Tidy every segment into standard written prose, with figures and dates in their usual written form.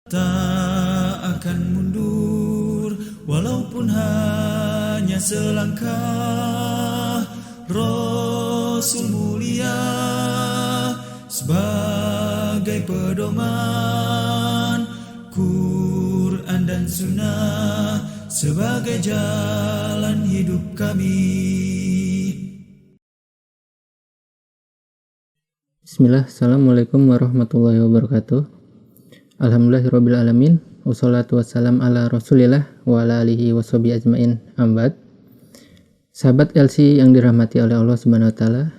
Tak akan mundur walaupun hanya selangkah. Rasul mulia sebagai pedoman, Quran dan Sunnah sebagai jalan hidup kami. Bismillah, Assalamualaikum warahmatullahi wabarakatuh. Alhamdulillahirrabbilalamin. Wassalatu wassalam ala rasulillah wa ala alihi washabihi ajmain. Ambad. Sahabat LC yang dirahmati oleh Allah Subhanahu wa taala.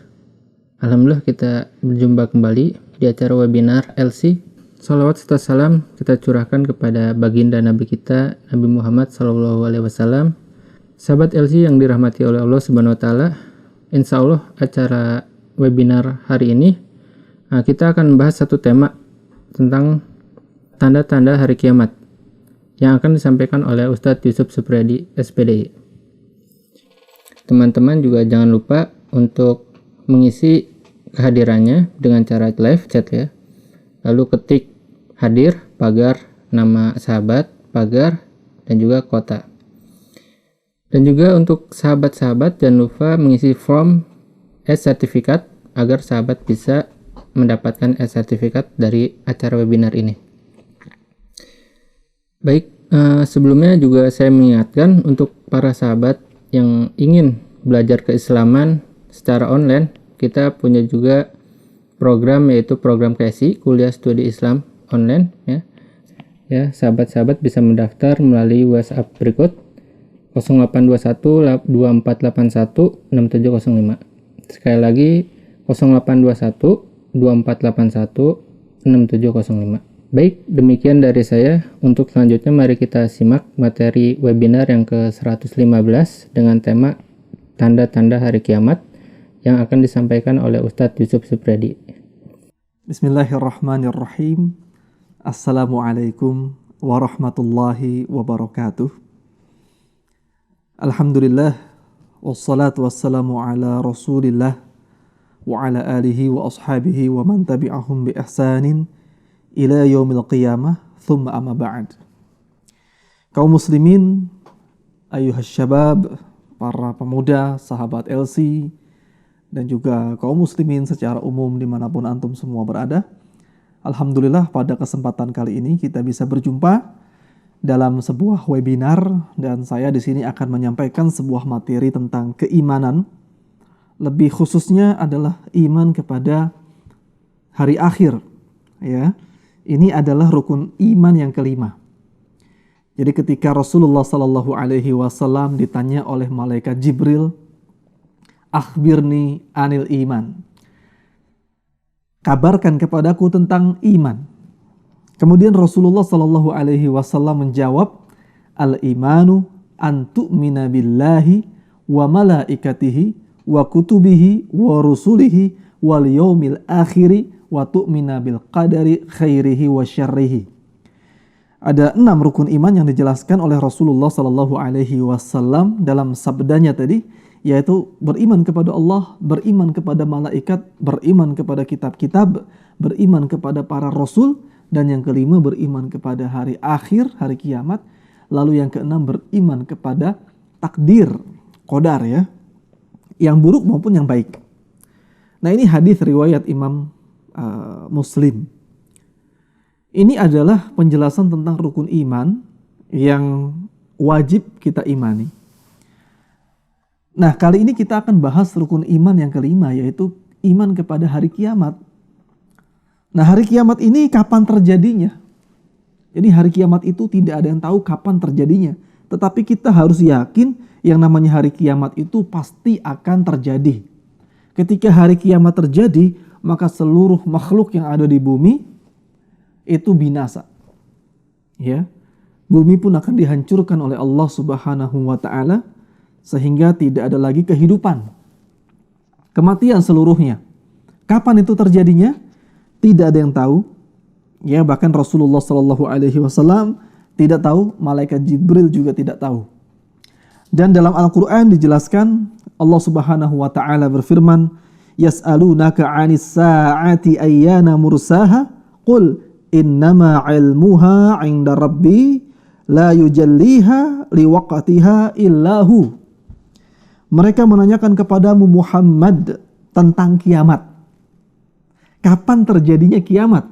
Alhamdulillah kita berjumpa kembali di acara webinar LC. Salawat serta salam kita curahkan kepada baginda Nabi kita Nabi Muhammad SAW. Sahabat LC yang dirahmati oleh Allah Subhanahu wa taala. Insyaallah acara webinar hari ini kita akan membahas satu tema tentang tanda-tanda hari kiamat yang akan disampaikan oleh Ustadz Yusuf Supriyadi, SPDI. Teman-teman juga jangan lupa untuk mengisi kehadirannya dengan cara live chat ya. Lalu ketik hadir, pagar, nama sahabat, pagar, dan juga kota. Dan juga untuk sahabat-sahabat jangan lupa mengisi form e-sertifikat agar sahabat bisa mendapatkan e-sertifikat dari acara webinar ini. Baik, sebelumnya juga saya mengingatkan untuk para sahabat yang ingin belajar keislaman secara online, kita punya juga program yaitu program KSI, Kuliah Studi Islam Online ya. Ya, sahabat-sahabat bisa mendaftar melalui WhatsApp berikut 0821 2481 6705. Sekali lagi 0821 2481 6705. Baik, demikian dari saya. Untuk selanjutnya mari kita simak materi webinar yang ke-115 dengan tema tanda-tanda hari kiamat yang akan disampaikan oleh Ustadz Yusuf Supriyadi. Bismillahirrahmanirrahim. Assalamualaikum warahmatullahi wabarakatuh. Alhamdulillah wassalatu wassalamu ala Rasulillah wa ala alihi wa ashabihi wa man tabi'ahum bi ihsanin ila yaumil qiyamah, thumma amma ba'd. Kaum muslimin, ayuhas syabab, para pemuda, sahabat LC, dan juga kaum muslimin secara umum dimanapun antum semua berada. Alhamdulillah pada kesempatan kali ini kita bisa berjumpa dalam sebuah webinar dan saya di sini akan menyampaikan sebuah materi tentang keimanan. Lebih khususnya adalah iman kepada hari akhir, ya. Ini adalah rukun iman yang kelima. Jadi ketika Rasulullah Sallallahu Alaihi Wasallam ditanya oleh malaikat Jibril, akhbirni anil iman, kabarkan kepadaku tentang iman. Kemudian Rasulullah Sallallahu Alaihi Wasallam menjawab, al imanu an tu'mina billahi wa malaikatihi wa kutubihi wa rusulihi wal yaumil akhiri wa tu'mina bil qadari khairihi wa syarrihi. Ada 6 rukun iman yang dijelaskan oleh Rasulullah sallallahu alaihi wasallam dalam sabdanya tadi, yaitu beriman kepada Allah, beriman kepada malaikat, beriman kepada kitab-kitab, beriman kepada para rasul, dan yang kelima beriman kepada hari akhir, hari kiamat. Lalu yang keenam beriman kepada takdir, qadar ya, yang buruk maupun yang baik. Nah, ini hadis riwayat Imam Muslim. Ini adalah penjelasan tentang rukun iman yang wajib kita imani. Nah, kali ini kita akan bahas rukun iman yang kelima, yaitu iman kepada hari kiamat. Nah, hari kiamat ini kapan terjadinya? Jadi hari kiamat itu tidak ada yang tahu kapan terjadinya. Tetapi kita harus yakin yang namanya hari kiamat itu pasti akan terjadi. Ketika hari kiamat terjadi, maka seluruh makhluk yang ada di bumi itu binasa. Ya. Bumi pun akan dihancurkan oleh Allah Subhanahu wa taala sehingga tidak ada lagi kehidupan. Kematian seluruhnya. Kapan itu terjadinya? Tidak ada yang tahu. Ya, bahkan Rasulullah sallallahu alaihi wasallam tidak tahu, malaikat Jibril juga tidak tahu. Dan dalam Al-Qur'an dijelaskan Allah Subhanahu wa taala berfirman, yas'alunaka 'anis sa'ati ayyana mursaha qul innama ilmuha 'inda rabbi la yujalliha liwaqtiha illahu. Mereka menanyakan kepadamu Muhammad tentang kiamat. Kapan terjadinya kiamat?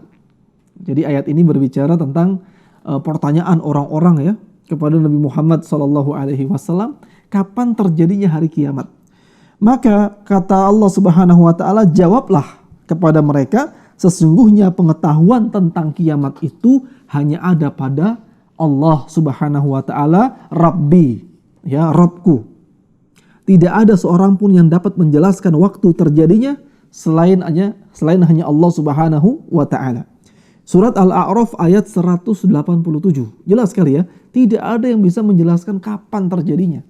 Jadi ayat ini berbicara tentang pertanyaan orang-orang ya kepada Nabi Muhammad SAW, kapan terjadinya hari kiamat? Maka kata Allah Subhanahu wa taala, jawablah kepada mereka, sesungguhnya pengetahuan tentang kiamat itu hanya ada pada Allah Subhanahu wa taala, Rabbi, ya, Rabbku. Tidak ada seorang pun yang dapat menjelaskan waktu terjadinya selain hanya Allah Subhanahu wa taala. Surat Al-A'raf ayat 187. Jelas sekali ya, tidak ada yang bisa menjelaskan kapan terjadinya.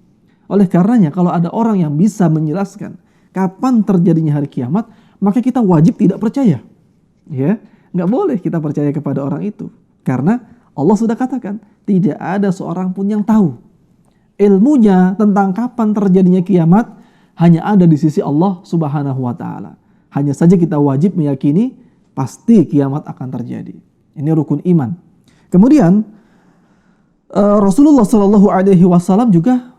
Oleh karenanya kalau ada orang yang bisa menjelaskan kapan terjadinya hari kiamat, maka kita wajib tidak percaya. Ya, nggak boleh kita percaya kepada orang itu. Karena Allah sudah katakan, tidak ada seorang pun yang tahu. Ilmunya tentang kapan terjadinya kiamat hanya ada di sisi Allah Subhanahu wa taala. Hanya saja kita wajib meyakini pasti kiamat akan terjadi. Ini rukun iman. Kemudian Rasulullah Shallallahu Alaihi Wasallam juga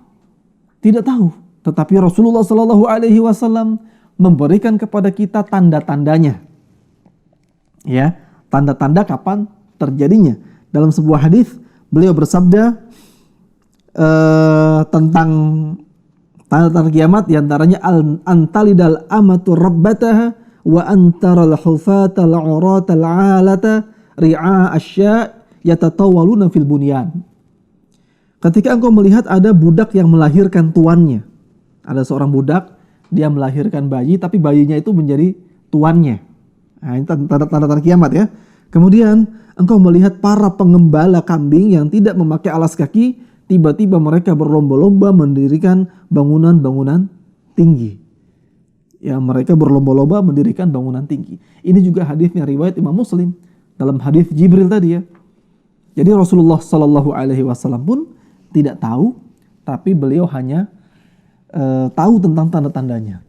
tidak tahu, tetapi Rasulullah Shallallahu Alaihi Wasallam memberikan kepada kita tanda-tandanya. Ya, tanda-tanda kapan terjadinya. Dalam sebuah hadis beliau bersabda tentang tanda-tanda kiamat, diantaranya antalidal amatu rabbataha wa antaral hufatal uratal alata ri'a asya yatatawaluna fil bunyan. Ketika engkau melihat ada budak yang melahirkan tuannya, ada seorang budak dia melahirkan bayi tapi bayinya itu menjadi tuannya. Nah, ini tanda-tanda kiamat ya. Kemudian engkau melihat para pengembala kambing yang tidak memakai alas kaki, tiba-tiba mereka berlomba-lomba mendirikan bangunan-bangunan tinggi. Ya, mereka berlomba-lomba mendirikan bangunan tinggi. Ini juga hadisnya riwayat Imam Muslim dalam hadis Jibril tadi ya. Jadi Rasulullah Shallallahu Alaihi Wasallam pun tidak tahu, tapi beliau hanya tahu tentang tanda-tandanya.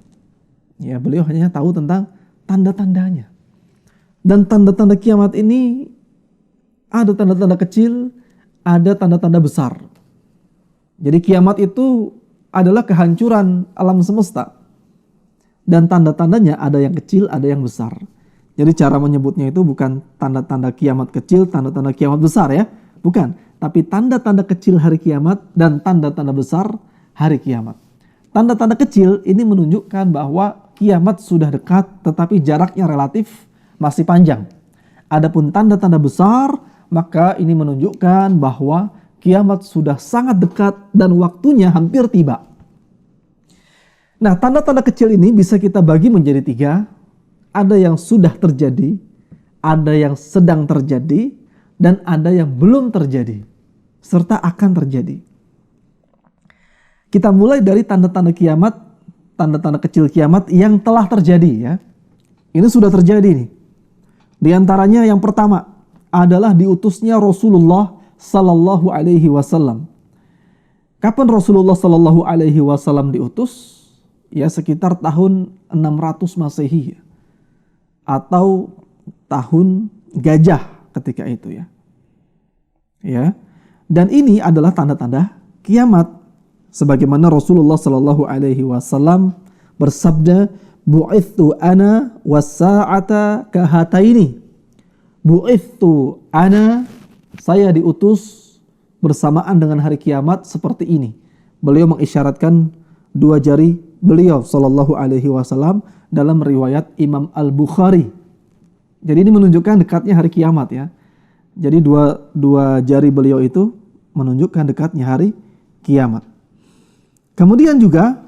Ya, beliau hanya tahu tentang tanda-tandanya. Dan tanda-tanda kiamat ini ada tanda-tanda kecil, ada tanda-tanda besar. Jadi kiamat itu adalah kehancuran alam semesta. Dan tanda-tandanya ada yang kecil, ada yang besar. Jadi cara menyebutnya itu bukan tanda-tanda kiamat kecil, tanda-tanda kiamat besar ya. Bukan. Tapi tanda-tanda kecil hari kiamat dan tanda-tanda besar hari kiamat. Tanda-tanda kecil ini menunjukkan bahwa kiamat sudah dekat tetapi jaraknya relatif masih panjang. Adapun tanda-tanda besar, maka ini menunjukkan bahwa kiamat sudah sangat dekat dan waktunya hampir tiba. Nah, tanda-tanda kecil ini bisa kita bagi menjadi 3. Ada yang sudah terjadi, ada yang sedang terjadi, dan ada yang belum terjadi, serta akan terjadi. Kita mulai dari tanda-tanda kiamat, tanda-tanda kecil kiamat yang telah terjadi ya. Ini sudah terjadi nih. Di antaranya yang pertama adalah diutusnya Rasulullah Sallallahu Alaihi Wasallam. Kapan Rasulullah Sallallahu Alaihi Wasallam diutus? Ya, sekitar tahun 600 Masehi atau tahun gajah ketika itu ya. Ya. Dan ini adalah tanda-tanda kiamat sebagaimana Rasulullah Sallallahu Alaihi Wasallam bersabda, bu'ithu ana was-sa'ata kahataini. Bu'ithu ana, saya diutus bersamaan dengan hari kiamat seperti ini. Beliau mengisyaratkan 2 jari beliau Sallallahu Alaihi Wasallam dalam riwayat Imam Al-Bukhari. Jadi ini menunjukkan dekatnya hari kiamat ya. Jadi dua jari beliau itu menunjukkan dekatnya hari kiamat. Kemudian juga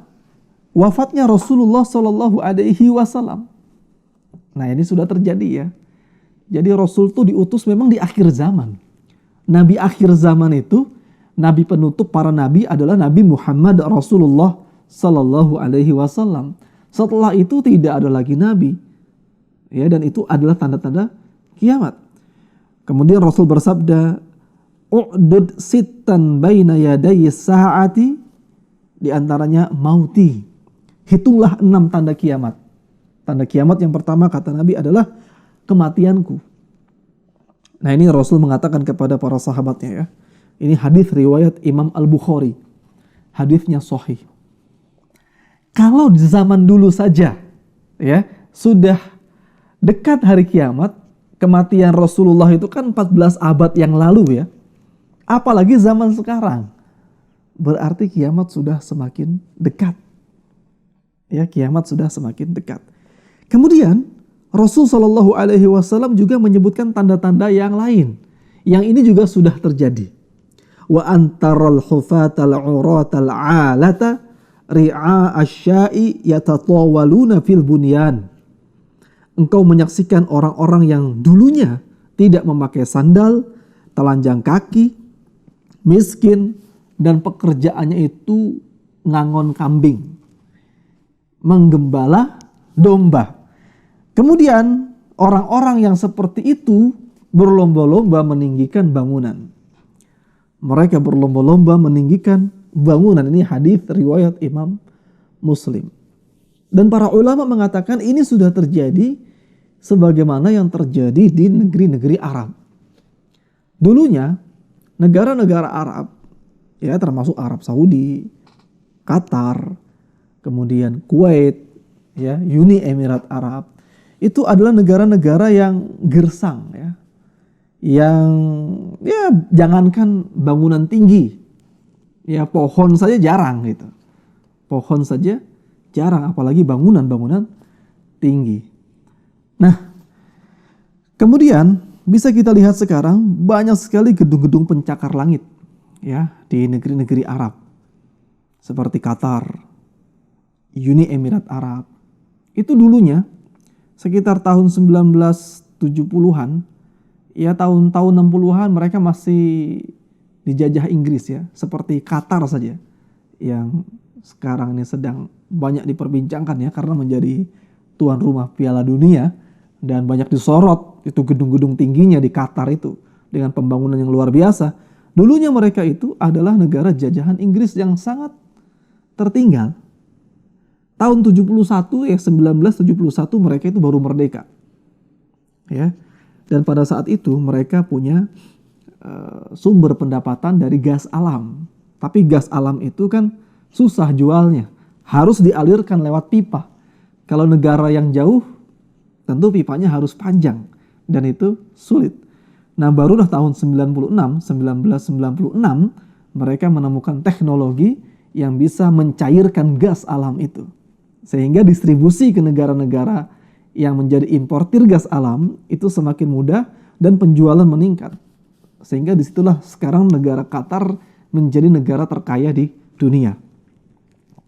wafatnya Rasulullah Sallallahu Alaihi Wasallam. Nah, ini sudah terjadi ya. Jadi Rasul itu diutus memang di akhir zaman. Nabi akhir zaman itu, nabi penutup para nabi adalah Nabi Muhammad Rasulullah Sallallahu Alaihi Wasallam. Setelah itu tidak ada lagi nabi. Ya, dan itu adalah tanda-tanda kiamat. Kemudian Rasul bersabda, "U'dud sittan baina yaday sa'ati", di antaranya mauti. Hitunglah 6 tanda kiamat. Tanda kiamat yang pertama kata Nabi adalah kematianku. Nah, ini Rasul mengatakan kepada para sahabatnya ya. Ini hadis riwayat Imam Al-Bukhari. Hadisnya sahih. Kalau di zaman dulu saja ya, sudah dekat hari kiamat, kematian Rasulullah itu kan 14 abad yang lalu ya. Apalagi zaman sekarang. Berarti kiamat sudah semakin dekat. Ya, kiamat sudah semakin dekat. Kemudian Rasul Shallallahu Alaihi Wasallam juga menyebutkan tanda-tanda yang lain, yang ini juga sudah terjadi. Wa antaral hufatal uratal alata ri'a asya'i yatatawaluna fil bunyan. Engkau menyaksikan orang-orang yang dulunya tidak memakai sandal, telanjang kaki, miskin, dan pekerjaannya itu ngangon kambing, menggembala domba. Kemudian orang-orang yang seperti itu berlomba-lomba meninggikan bangunan. Mereka berlomba-lomba meninggikan bangunan. Ini hadis riwayat Imam Muslim. Dan para ulama mengatakan ini sudah terjadi sebagaimana yang terjadi di negeri-negeri Arab. Dulunya negara-negara Arab, ya termasuk Arab Saudi, Qatar, kemudian Kuwait, ya Uni Emirat Arab, itu adalah negara-negara yang gersang ya. Yang ya jangankan bangunan tinggi, ya pohon saja jarang gitu. Pohon saja jarang, apalagi bangunan-bangunan tinggi. Nah, kemudian bisa kita lihat sekarang banyak sekali gedung-gedung pencakar langit ya di negeri-negeri Arab. Seperti Qatar, Uni Emirat Arab. Itu dulunya sekitar tahun 1970-an, ya tahun-tahun 60-an mereka masih dijajah Inggris ya. Seperti Qatar saja yang sekarang ini sedang banyak diperbincangkan ya karena menjadi tuan rumah Piala Dunia dan banyak disorot itu gedung-gedung tingginya di Qatar itu dengan pembangunan yang luar biasa. Dulunya mereka itu adalah negara jajahan Inggris yang sangat tertinggal. Tahun 71 ya 1971 mereka itu baru merdeka. Ya. Dan pada saat itu mereka punya sumber pendapatan dari gas alam. Tapi gas alam itu kan susah jualnya. Harus dialirkan lewat pipa. Kalau negara yang jauh tentu pipanya harus panjang dan itu sulit. Nah, barulah tahun 1996 mereka menemukan teknologi yang bisa mencairkan gas alam itu. Sehingga distribusi ke negara-negara yang menjadi importir gas alam itu semakin mudah dan penjualan meningkat. Sehingga disitulah sekarang negara Qatar menjadi negara terkaya di dunia.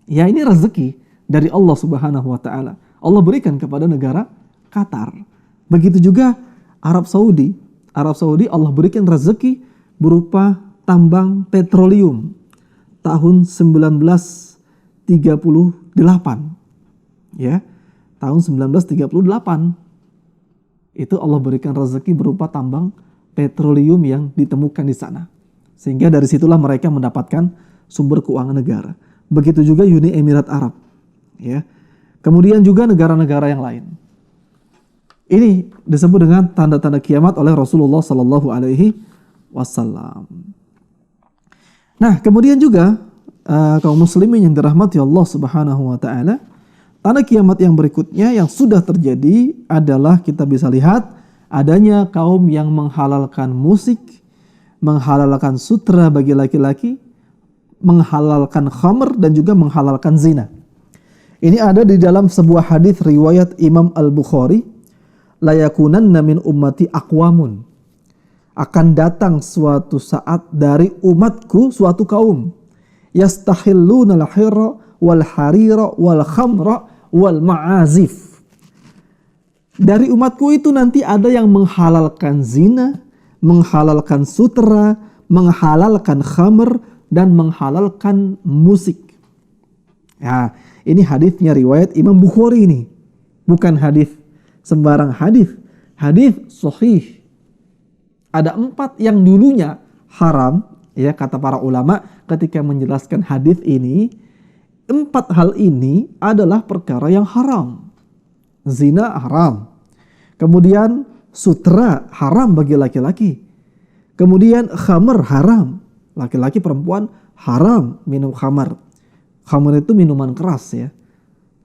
Ya, ini rezeki dari Allah Subhanahu wa Ta'ala. Allah berikan kepada negara Qatar. Begitu juga Arab Saudi. Arab Saudi Allah berikan rezeki berupa tambang petroleum tahun 1938. Ya, tahun 1938 itu Allah berikan rezeki berupa tambang petroleum yang ditemukan di sana. Sehingga dari situlah mereka mendapatkan sumber keuangan negara. Begitu juga Uni Emirat Arab. Ya. Kemudian juga negara-negara yang lain. Ini disebut dengan tanda-tanda kiamat oleh Rasulullah Sallallahu Alaihi Wasallam. Nah, kemudian juga kaum muslimin yang dirahmati Allah Subhanahu Wa Taala, tanda kiamat yang berikutnya yang sudah terjadi adalah kita bisa lihat adanya kaum yang menghalalkan musik, menghalalkan sutra bagi laki-laki, menghalalkan khamr dan juga menghalalkan zina. Ini ada di dalam sebuah hadis riwayat Imam Al-Bukhari, la yakunanna min ummati aqwamun. Akan datang suatu saat dari umatku suatu kaum yastahilluna al-hirra wal harira wal khamra wal ma'azif. Dari umatku itu nanti ada yang menghalalkan zina, menghalalkan sutra, menghalalkan khamr dan menghalalkan musik. Ya, ini hadisnya riwayat Imam Bukhari ini. Bukan hadis sembarang hadis. Hadis sahih. Ada 4 yang dulunya haram, ya kata para ulama ketika menjelaskan hadis ini. 4 hal ini adalah perkara yang haram. Zina haram. Kemudian sutra haram bagi laki-laki. Kemudian khamar haram, laki-laki perempuan haram minum khamar. Khamar itu minuman keras ya.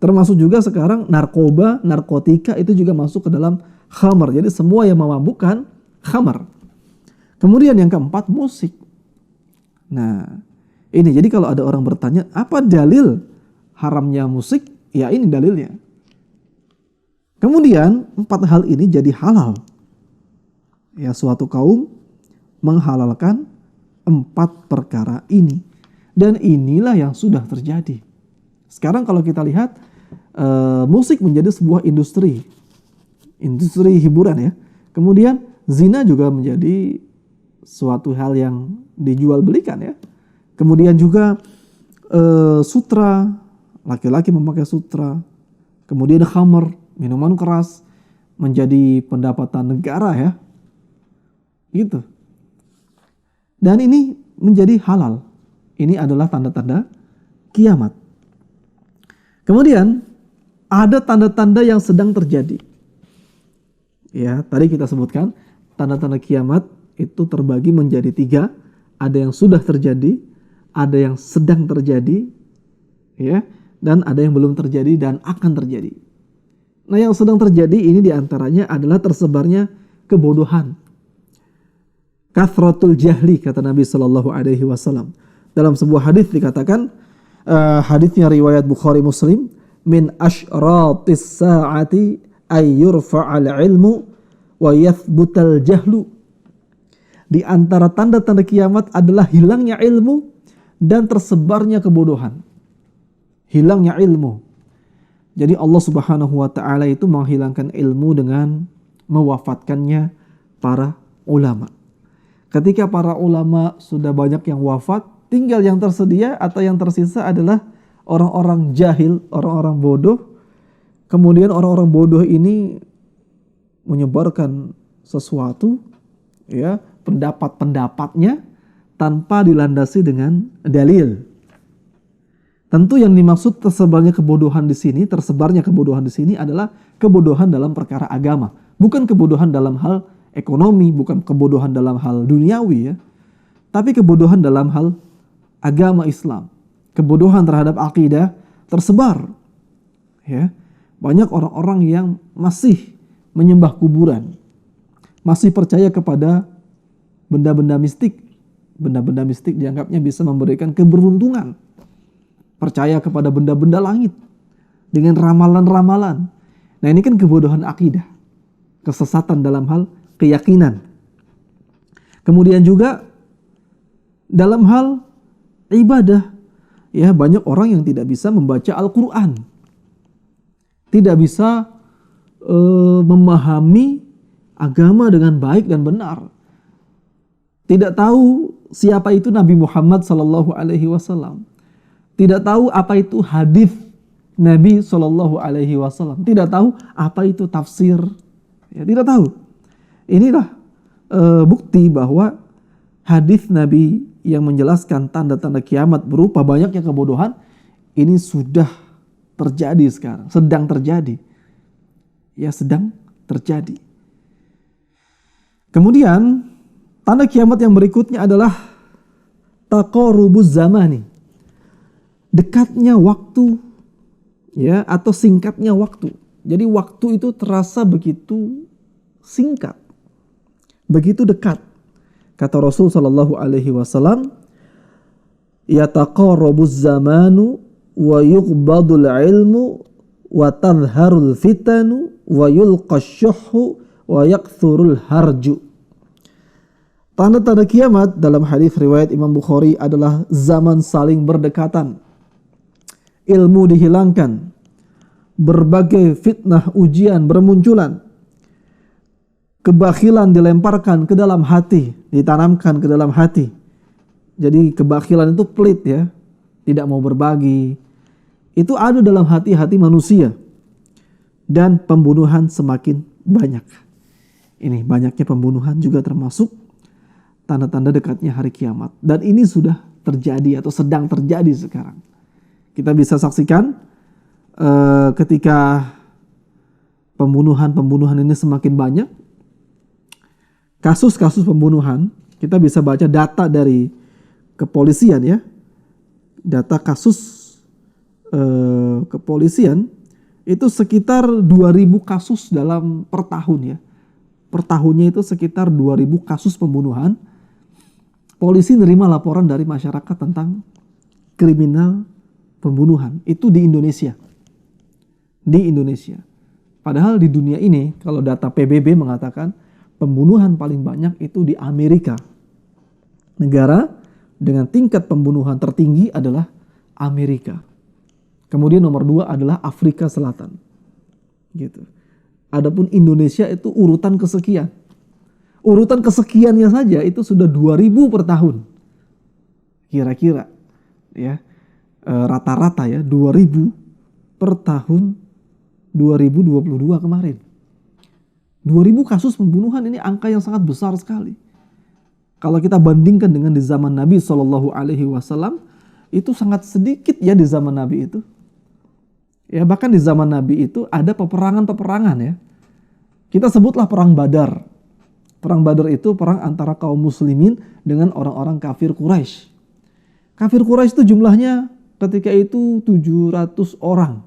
Termasuk juga sekarang narkoba, narkotika itu juga masuk ke dalam khamar. Jadi semua yang memabukkan khamar. Kemudian yang keempat, musik. Nah, ini jadi kalau ada orang bertanya, apa dalil haramnya musik? Ya ini dalilnya. Kemudian 4 hal ini jadi halal. Ya, suatu kaum menghalalkan 4 perkara ini. Dan inilah yang sudah terjadi. Sekarang kalau kita lihat, musik menjadi sebuah industri hiburan ya. Kemudian zina juga menjadi suatu hal yang dijual belikan ya. Kemudian juga sutra, laki-laki memakai sutra. Kemudian khamar, minuman keras, menjadi pendapatan negara ya. Gitu. Dan ini menjadi halal. Ini adalah tanda-tanda kiamat. Kemudian ada tanda-tanda yang sedang terjadi. Ya, tadi kita sebutkan tanda-tanda kiamat itu terbagi menjadi 3. Ada yang sudah terjadi, ada yang sedang terjadi, ya, dan ada yang belum terjadi dan akan terjadi. Nah, yang sedang terjadi ini diantaranya adalah tersebarnya kebodohan. Kathratul jahli, kata Nabi Shallallahu Alaihi Wasallam. Dalam sebuah hadis dikatakan, hadisnya riwayat Bukhari Muslim, min asyratis sa'ati ay yurfa'al ilmu wa yathbutal jahlu. Di antara tanda-tanda kiamat adalah hilangnya ilmu dan tersebarnya kebodohan. Hilangnya ilmu. Jadi Allah Subhanahu wa taala itu menghilangkan ilmu dengan mewafatkannya para ulama. Ketika para ulama sudah banyak yang wafat, tinggal yang tersedia atau yang tersisa adalah orang-orang jahil, orang-orang bodoh. Kemudian orang-orang bodoh ini menyebarkan sesuatu, ya, pendapat-pendapatnya tanpa dilandasi dengan dalil. Tentu yang dimaksud tersebarnya kebodohan di sini adalah kebodohan dalam perkara agama, bukan kebodohan dalam hal ekonomi, bukan kebodohan dalam hal duniawi ya, tapi kebodohan dalam hal agama Islam. Kebodohan terhadap akidah tersebar. Ya. Banyak orang-orang yang masih menyembah kuburan, masih percaya kepada benda-benda mistik. Benda-benda mistik dianggapnya bisa memberikan keberuntungan. Percaya kepada benda-benda langit dengan ramalan-ramalan. Nah, ini kan kebodohan akidah, kesesatan dalam hal keyakinan. Kemudian juga dalam hal ibadah, ya, banyak orang yang tidak bisa membaca Al-Quran, tidak bisa memahami agama dengan baik dan benar, tidak tahu siapa itu Nabi Muhammad Sallallahu Alaihi Wasallam, tidak tahu apa itu hadis Nabi Sallallahu Alaihi Wasallam, tidak tahu apa itu tafsir, ya, tidak tahu. Inilah bukti bahwa hadis Nabi yang menjelaskan tanda-tanda kiamat berupa banyaknya kebodohan ini sudah terjadi sekarang, sedang terjadi. Ya, sedang terjadi. Kemudian tanda kiamat yang berikutnya adalah taqarubuz zamani. Dekatnya waktu, ya, atau singkatnya waktu. Jadi waktu itu terasa begitu singkat, begitu dekat. Kata Rasul sallallahu alaihi wasallam, yataqarrabuz zamanu wa yuqbadul ilmu wa tadharul fitanu wa yulqasyuhhu wa yakthurul harju. Tanda-tanda kiamat dalam hadis riwayat Imam Bukhari adalah zaman saling berdekatan, ilmu dihilangkan, berbagai fitnah ujian bermunculan, kebakhilan dilemparkan ke dalam hati, ditanamkan ke dalam hati. Jadi kebakhilan itu pelit ya, tidak mau berbagi. Itu ada dalam hati-hati manusia. Dan pembunuhan semakin banyak. Ini banyaknya pembunuhan juga termasuk tanda-tanda dekatnya hari kiamat. Dan ini sudah terjadi atau sedang terjadi sekarang. Kita bisa saksikan ketika pembunuhan ini semakin banyak, kasus-kasus pembunuhan, kita bisa baca data dari kepolisian ya. Data kasus kepolisian itu sekitar 2.000 kasus dalam per tahun ya. Per tahunnya itu sekitar 2.000 kasus pembunuhan. Polisi nerima laporan dari masyarakat tentang kriminal pembunuhan. Itu di Indonesia. Di Indonesia. Padahal di dunia ini, kalau data PBB mengatakan pembunuhan paling banyak itu di Amerika. Negara dengan tingkat pembunuhan tertinggi adalah Amerika. Kemudian nomor 2 adalah Afrika Selatan. Gitu. Adapun Indonesia itu urutan kesekian. Urutan kesekiannya saja itu sudah 2.000 per tahun. Kira-kira ya. Rata-rata ya 2.000 per tahun 2022 kemarin. 2.000 kasus pembunuhan, ini angka yang sangat besar sekali. Kalau kita bandingkan dengan di zaman Nabi SAW, itu sangat sedikit ya di zaman Nabi itu. Ya, bahkan di zaman Nabi itu ada peperangan-peperangan ya. Kita sebutlah perang Badar. Perang Badar itu perang antara kaum muslimin dengan orang-orang kafir Quraisy. Kafir Quraisy itu jumlahnya ketika itu 700 orang.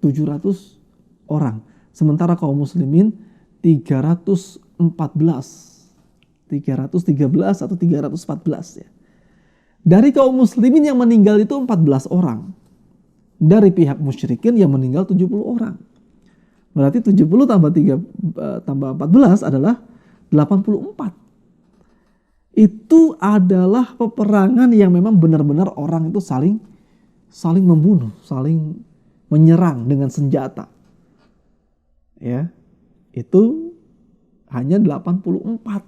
700 orang. Sementara kaum muslimin 313 atau 314 ya. Dari kaum muslimin yang meninggal itu 14 orang. Dari pihak musyrikin yang meninggal 70 orang. Berarti 70 tambah 14 adalah 84. Itu adalah peperangan yang memang benar-benar orang itu saling membunuh, saling menyerang dengan senjata. Ya. Itu hanya 84.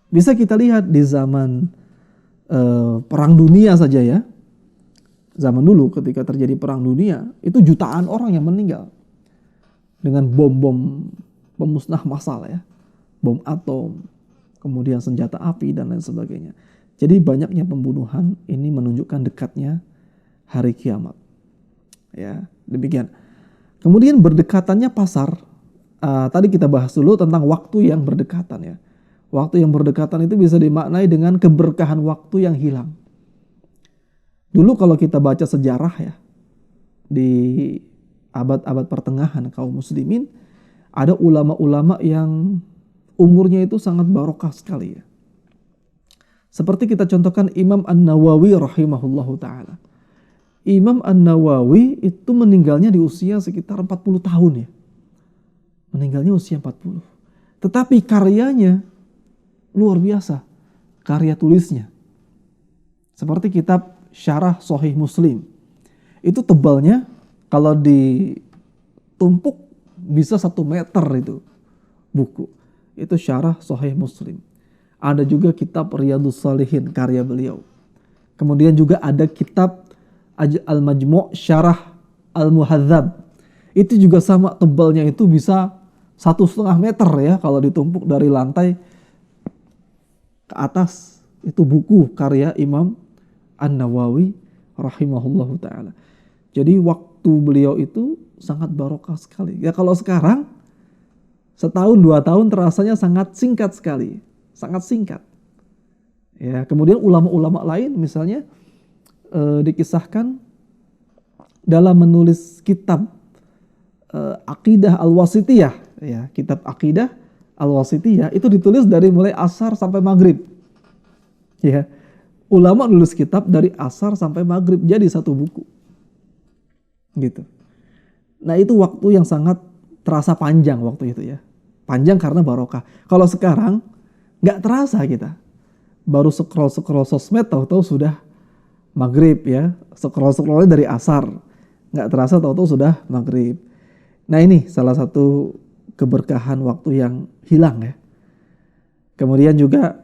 Bisa kita lihat di zaman perang dunia saja ya. Zaman dulu ketika terjadi perang dunia, itu jutaan orang yang meninggal. Dengan bom-bom pemusnah massal ya. Bom atom, kemudian senjata api dan lain sebagainya. Jadi banyaknya pembunuhan ini menunjukkan dekatnya hari kiamat. Ya, demikian. Kemudian berdekatannya pasar. Tadi kita bahas dulu tentang waktu yang berdekatan ya. Waktu yang berdekatan itu bisa dimaknai dengan keberkahan waktu yang hilang. Dulu kalau kita baca sejarah ya, di abad-abad pertengahan kaum muslimin, ada ulama-ulama yang umurnya itu sangat barokah sekali ya. Seperti kita contohkan Imam An-Nawawi rahimahullahu ta'ala. Imam An-Nawawi itu meninggalnya di usia sekitar 40 tahun ya. Meninggalnya usia 40. Tetapi karyanya luar biasa. Karya tulisnya. Seperti kitab Syarah Sahih Muslim. Itu tebalnya kalau ditumpuk bisa 1 meter itu buku. Itu Syarah Sahih Muslim. Ada juga kitab Riyadhus Shalihin karya beliau. Kemudian juga ada kitab Al-Majmu' Syarah Al-Muhadzab. Itu juga sama tebalnya itu bisa 1,5 meter ya kalau ditumpuk dari lantai ke atas. Itu buku karya Imam An-Nawawi rahimahullahu ta'ala. Jadi waktu beliau itu sangat barokah sekali. Ya kalau sekarang setahun 2 tahun terasanya sangat singkat sekali. Sangat singkat. Ya, kemudian ulama-ulama lain misalnya dikisahkan dalam menulis kitab Aqidah Al-Wasithiyah. Ya, kitab Aqidah Al-Wasithiyah itu ditulis dari mulai asar sampai maghrib. Ya. Ulama nulis kitab dari asar sampai maghrib jadi 1 buku. Gitu. Nah itu waktu yang sangat terasa panjang waktu itu ya. Panjang karena barokah. Kalau sekarang nggak terasa kita. Baru scroll sosmed tahu-tahu sudah maghrib ya. Scrollnya dari asar. Nggak terasa tahu-tahu sudah maghrib. Nah ini salah satu keberkahan waktu yang hilang ya. Kemudian juga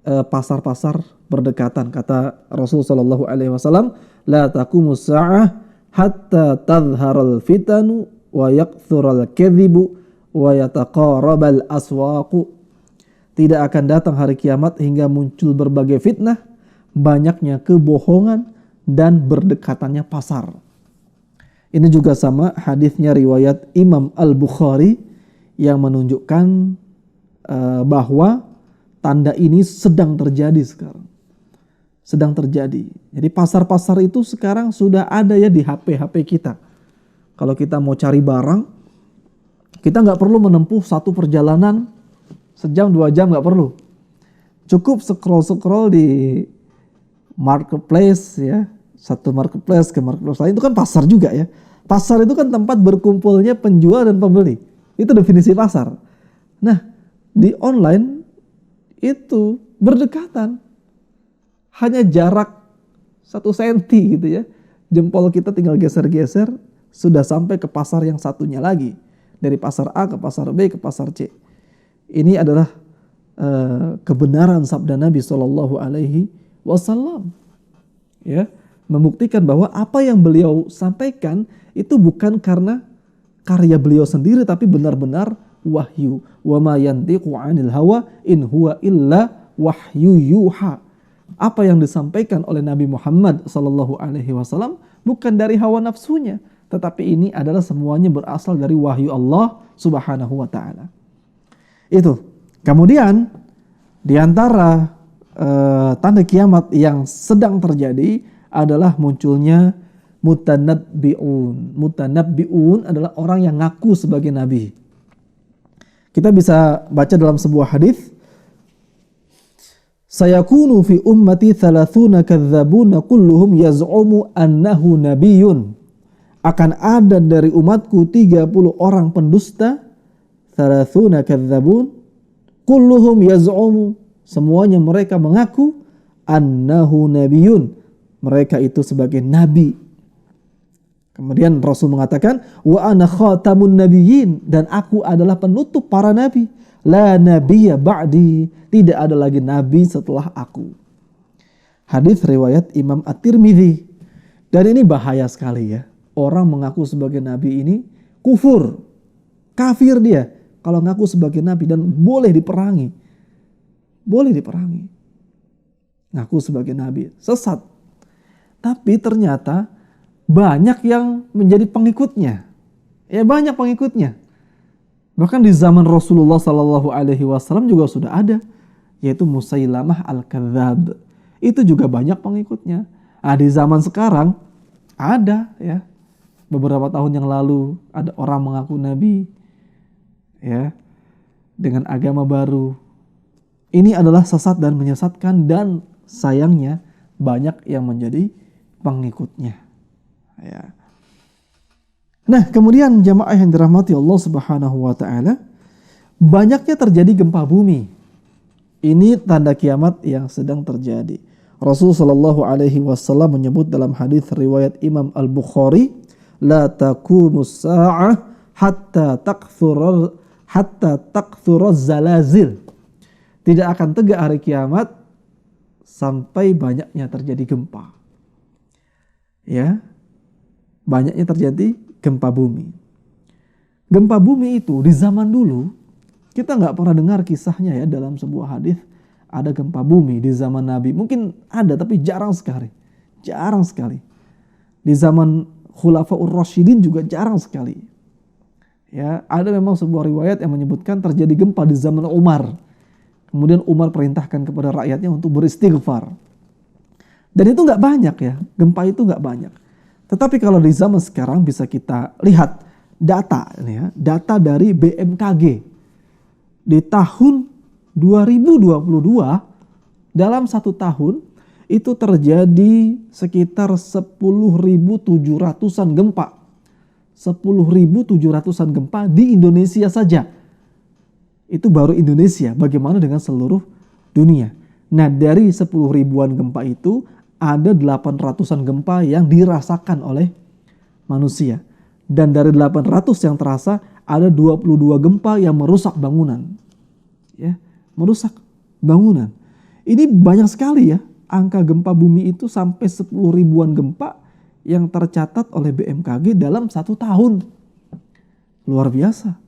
pasar-pasar berdekatan. Kata Rasul sallallahu alaihi wasallam, la taqumus sa'ah hatta tadhharal fitanu wa yakthurul kadhibu wa yataqarabal aswaqu. Tidak akan datang hari kiamat hingga muncul berbagai fitnah, banyaknya kebohongan dan berdekatannya pasar. Ini juga sama hadisnya riwayat Imam Al-Bukhari yang menunjukkan bahwa tanda ini sedang terjadi sekarang. Sedang terjadi. Jadi pasar-pasar itu sekarang sudah ada ya di HP kita. Kalau kita mau cari barang, kita nggak perlu menempuh satu perjalanan sejam 2 jam, nggak perlu. Cukup scroll di marketplace ya, satu marketplace ke marketplace lain, itu kan pasar juga ya. Pasar itu kan tempat berkumpulnya penjual dan pembeli. Itu definisi pasar. Nah, di online itu berdekatan. Hanya jarak 1 senti gitu ya. Jempol kita tinggal geser-geser, sudah sampai ke pasar yang satunya lagi. Dari pasar A ke pasar B ke pasar C. Ini adalah kebenaran sabda Nabi SAW. Ya, membuktikan bahwa apa yang beliau sampaikan itu bukan karena karya beliau sendiri, tapi benar-benar wahyu. Wa ma yantiqu 'anil hawa in huwa illa wahyu yuha. Apa yang disampaikan oleh Nabi Muhammad SAW bukan dari hawa nafsunya, tetapi ini adalah semuanya berasal dari wahyu Allah Subhanahu wa taala. Itu. Kemudian di antara tanda kiamat yang sedang terjadi adalah munculnya mutanabbi'un. Mutanabbi'un adalah orang yang ngaku sebagai nabi. Kita bisa baca dalam sebuah hadis, sayakunu fi ummati 30 kadzabuna kulluhum yaz'umu annahu nabiyyun. Akan ada dari umatku 30 orang pendusta, 30 kadzabun, kulluhum yaz'umu, semuanya mereka mengaku annahu nabiyyun, mereka itu sebagai nabi. Kemudian Rasul mengatakan, wa ana khatamun nabiyyin, dan aku adalah penutup para nabi. La nabiyya ba'di, tidak ada lagi nabi setelah aku. Hadis riwayat Imam At-Tirmidzi. Dan ini bahaya sekali ya. Orang mengaku sebagai nabi ini kufur, kafir dia kalau ngaku sebagai nabi, dan boleh diperangi. Boleh diperangi. Ngaku sebagai nabi, sesat. Tapi ternyata banyak yang menjadi pengikutnya. Ya, banyak pengikutnya. Bahkan di zaman Rasulullah SAW juga sudah ada, yaitu Musailamah al-Kadzab. Itu juga banyak pengikutnya. Nah, di zaman sekarang ada ya. Beberapa tahun yang lalu ada orang mengaku nabi ya, dengan agama baru. Ini adalah sesat dan menyesatkan, dan sayangnya banyak yang menjadi pengikutnya. Ya. Nah, kemudian jamaah yang dirahmati Allah Subhanahu wa taala, banyaknya terjadi gempa bumi. Ini tanda kiamat yang sedang terjadi. Rasulullah Shallallahu alaihi wasallam menyebut dalam hadis riwayat Imam Al-Bukhari, la taqumus sa'ah hatta takthura zalazil. Tidak akan tegak hari kiamat sampai banyaknya terjadi gempa. Ya. Banyaknya terjadi gempa bumi. Gempa bumi itu di zaman dulu kita nggak pernah dengar kisahnya ya dalam sebuah hadis ada gempa bumi di zaman Nabi. Mungkin ada tapi jarang sekali. Jarang sekali. Di zaman Khulafaur Rasyidin juga jarang sekali. Ya, ada memang sebuah riwayat yang menyebutkan terjadi gempa di zaman Umar. Kemudian Umar perintahkan kepada rakyatnya untuk beristighfar. Dan itu nggak banyak ya, gempa itu nggak banyak. Tetapi kalau di zaman sekarang bisa kita lihat data, ya, data dari BMKG di tahun 2022 dalam 1 tahun itu terjadi sekitar 10.700-an gempa. 10.700-an gempa di Indonesia saja. Itu baru Indonesia, bagaimana dengan seluruh dunia. Nah, dari 10 ribuan gempa itu ada 800-an gempa yang dirasakan oleh manusia. Dan dari 800 yang terasa ada 22 gempa yang merusak bangunan. Ya, merusak bangunan. Ini banyak sekali ya. Angka gempa bumi itu sampai 10 ribuan gempa yang tercatat oleh BMKG dalam 1 tahun. Luar biasa.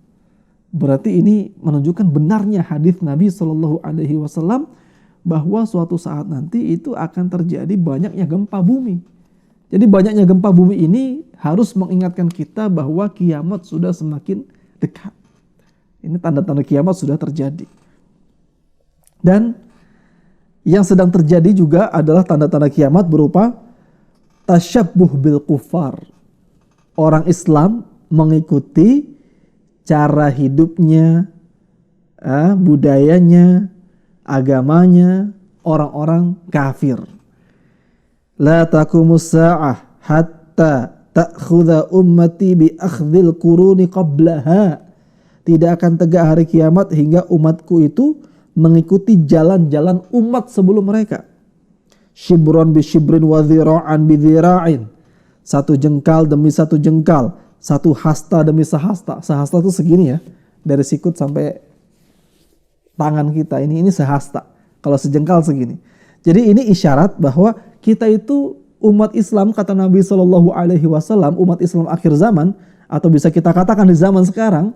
Berarti ini menunjukkan benarnya hadis Nabi SAW bahwa suatu saat nanti itu akan terjadi banyaknya gempa bumi. Jadi banyaknya gempa bumi ini harus mengingatkan kita bahwa kiamat sudah semakin dekat. Ini tanda-tanda kiamat sudah terjadi. Dan yang sedang terjadi juga adalah tanda-tanda kiamat berupa tasyabbuh bil kufar. Orang Islam mengikuti cara hidupnya, budayanya, agamanya orang-orang kafir. La taqumus sa'ah hatta ta'khudha ummati bi akhdhil quruni qablaha. Tidak akan tegak hari kiamat hingga umatku itu mengikuti jalan-jalan umat sebelum mereka. Shibron bi shibrin wa dhira'an bi dhira'in. Satu jengkal demi satu jengkal, satu hasta demi sehasta. Sehasta itu segini ya, dari sikut sampai tangan kita. Ini sehasta. Kalau sejengkal segini. Jadi ini isyarat bahwa kita itu umat Islam, kata Nabi SAW, umat Islam akhir zaman, atau bisa kita katakan di zaman sekarang,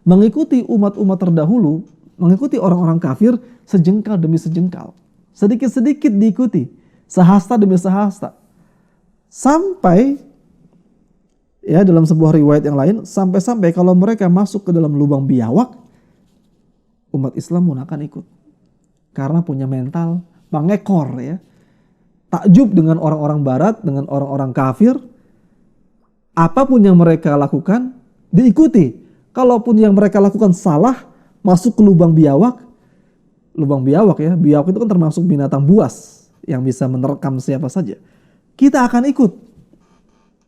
mengikuti umat-umat terdahulu, mengikuti orang-orang kafir sejengkal demi sejengkal. Sedikit-sedikit diikuti, sehasta demi sehasta. Sampai, ya dalam sebuah riwayat yang lain, sampai-sampai kalau mereka masuk ke dalam lubang biawak, umat Islam pun akan ikut. Karena punya mental pengekor ya. Takjub dengan orang-orang barat, dengan orang-orang kafir. Apapun yang mereka lakukan, diikuti. Kalaupun yang mereka lakukan salah, masuk ke lubang biawak. Lubang biawak ya, biawak itu kan termasuk binatang buas yang bisa menerkam siapa saja. Kita akan ikut.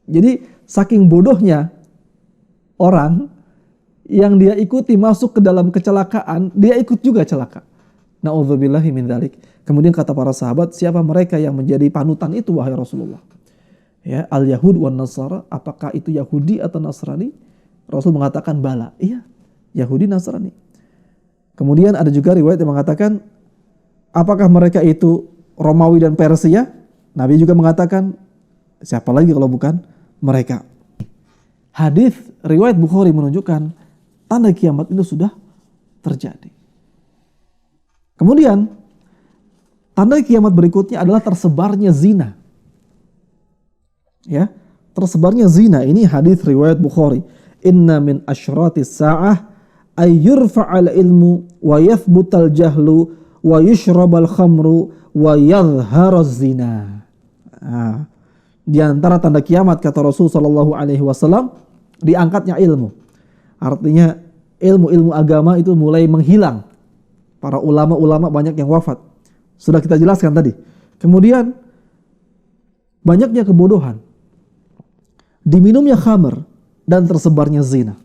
Jadi saking bodohnya orang yang dia ikuti masuk ke dalam kecelakaan, dia ikut juga celaka. Na'udzubillahi min dzalik. Kemudian kata para sahabat, siapa mereka yang menjadi panutan itu wahai Rasulullah? Ya, al-Yahud wan Nasara, apakah itu Yahudi atau Nasrani? Rasul mengatakan bala, iya, Yahudi Nasrani. Kemudian ada juga riwayat yang mengatakan, apakah mereka itu Romawi dan Persia? Nabi juga mengatakan, siapa lagi kalau bukan mereka. Hadis riwayat Bukhari menunjukkan tanda kiamat itu sudah terjadi. Kemudian tanda kiamat berikutnya adalah tersebarnya zina. Ya, tersebarnya zina. Ini hadis riwayat Bukhari. Inna min asyratis sa'ah ay yurfa'al ilmu wa yathbutal jahlu wa yushrabal khamru wa yadhharuz zina. Di antara tanda kiamat kata Rasul sallallahu alaihi wasallam, diangkatnya ilmu. Artinya ilmu-ilmu agama itu mulai menghilang. Para ulama-ulama banyak yang wafat. Sudah kita jelaskan tadi. Kemudian banyaknya kebodohan. Diminumnya khamr dan tersebarnya zina.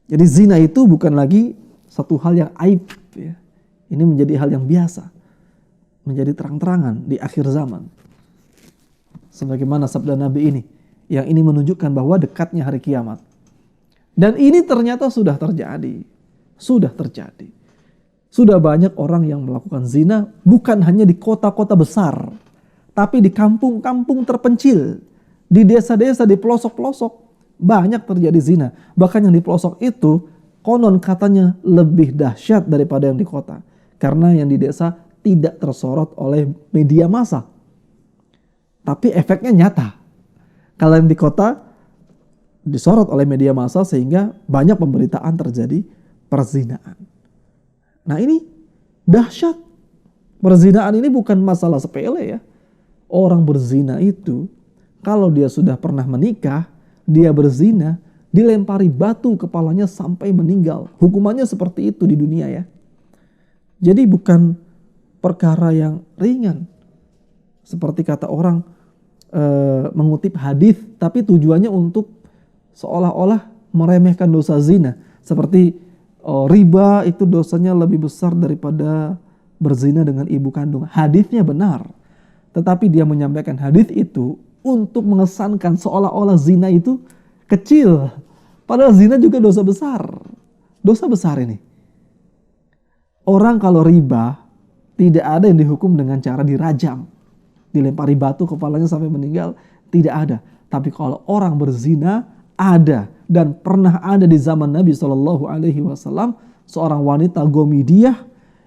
Jadi zina itu bukan lagi satu hal yang aib ya. Ini menjadi hal yang biasa. Menjadi terang-terangan di akhir zaman. Sebagaimana sabda Nabi ini. Yang ini menunjukkan bahwa dekatnya hari kiamat. Dan ini ternyata sudah terjadi. Sudah terjadi. Sudah banyak orang yang melakukan zina bukan hanya di kota-kota besar. Tapi di kampung-kampung terpencil. Di desa-desa, di pelosok-pelosok. Banyak terjadi zina. Bahkan yang di pelosok itu konon katanya lebih dahsyat daripada yang di kota. Karena yang di desa tidak tersorot oleh media massa. Tapi efeknya nyata. Kalau yang di kota disorot oleh media massa sehingga banyak pemberitaan terjadi perzinaan. Nah ini dahsyat. Perzinaan ini bukan masalah sepele ya. Orang berzina itu kalau dia sudah pernah menikah, dia berzina, dilempari batu kepalanya sampai meninggal. Hukumannya seperti itu di dunia ya. Jadi bukan perkara yang ringan. Seperti kata orang mengutip hadis, tapi tujuannya untuk seolah-olah meremehkan dosa zina. Seperti riba itu dosanya lebih besar daripada berzina dengan ibu kandung. Hadisnya benar. Tetapi dia menyampaikan hadis itu untuk mengesankan seolah-olah zina itu kecil. Padahal zina juga dosa besar. Dosa besar ini. Orang kalau riba tidak ada yang dihukum dengan cara dirajam. Dilempari batu kepalanya sampai meninggal. Tidak ada. Tapi kalau orang berzina ada. Dan pernah ada di zaman Nabi SAW. Seorang wanita Gomidiyah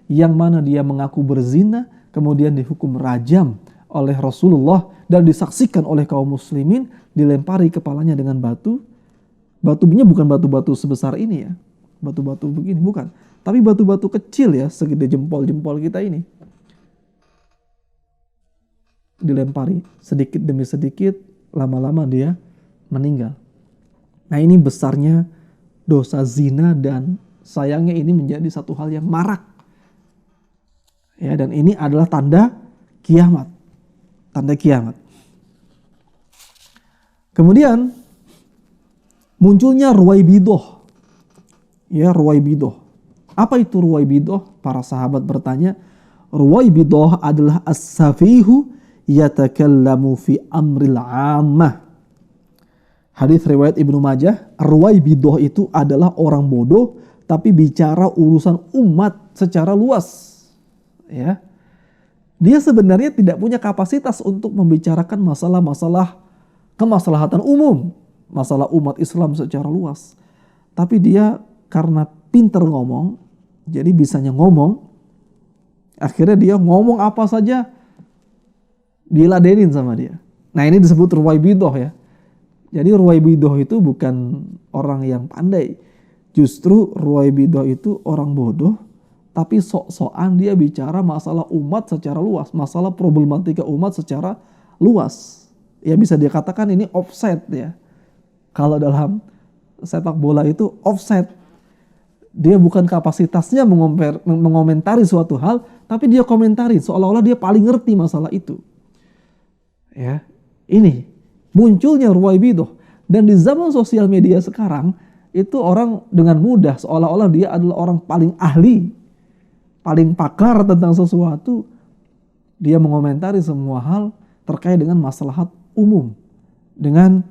yang mana dia mengaku berzina. Kemudian dihukum rajam oleh Rasulullah. Dan disaksikan oleh kaum muslimin. Dilempari kepalanya dengan batu. Batunya bukan batu-batu sebesar ini ya. Batu-batu begini bukan. Tapi batu-batu kecil ya, segede jempol-jempol kita ini, dilempari sedikit demi sedikit, lama-lama dia meninggal. Nah, ini besarnya dosa zina dan sayangnya ini menjadi satu hal yang marak. Ya, dan ini adalah tanda kiamat. Tanda kiamat. Kemudian munculnya ruwaibidah. Ya, ruwaibidah. Apa itu ruwaibidah? Para sahabat bertanya. Ruwaibidah adalah as-safihu yatakallamu fi amril ammah. Hadis riwayat Ibnu Majah, ruwaibidah itu adalah orang bodoh tapi bicara urusan umat secara luas. Ya. Dia sebenarnya tidak punya kapasitas untuk membicarakan masalah-masalah kemaslahatan umum, masalah umat Islam secara luas. Tapi dia karena pinter ngomong, jadi bisanya ngomong, akhirnya dia ngomong apa saja diladenin sama dia. Nah, ini disebut ruwaibidah ya. Jadi ruwaibidah itu bukan orang yang pandai. Justru ruwaibidah itu orang bodoh, tapi sok-sokan dia bicara masalah umat secara luas, masalah problematika umat secara luas. Ya, bisa dikatakan ini offset ya. Kalau dalam sepak bola itu offset. Dia bukan kapasitasnya mengomentari suatu hal, tapi dia komentari seolah-olah dia paling ngerti masalah itu. Ya, ini munculnya ruwaibidah. Dan di zaman sosial media sekarang, itu orang dengan mudah seolah-olah dia adalah orang paling ahli, paling pakar tentang sesuatu. Dia mengomentari semua hal terkait dengan maslahat umum dengan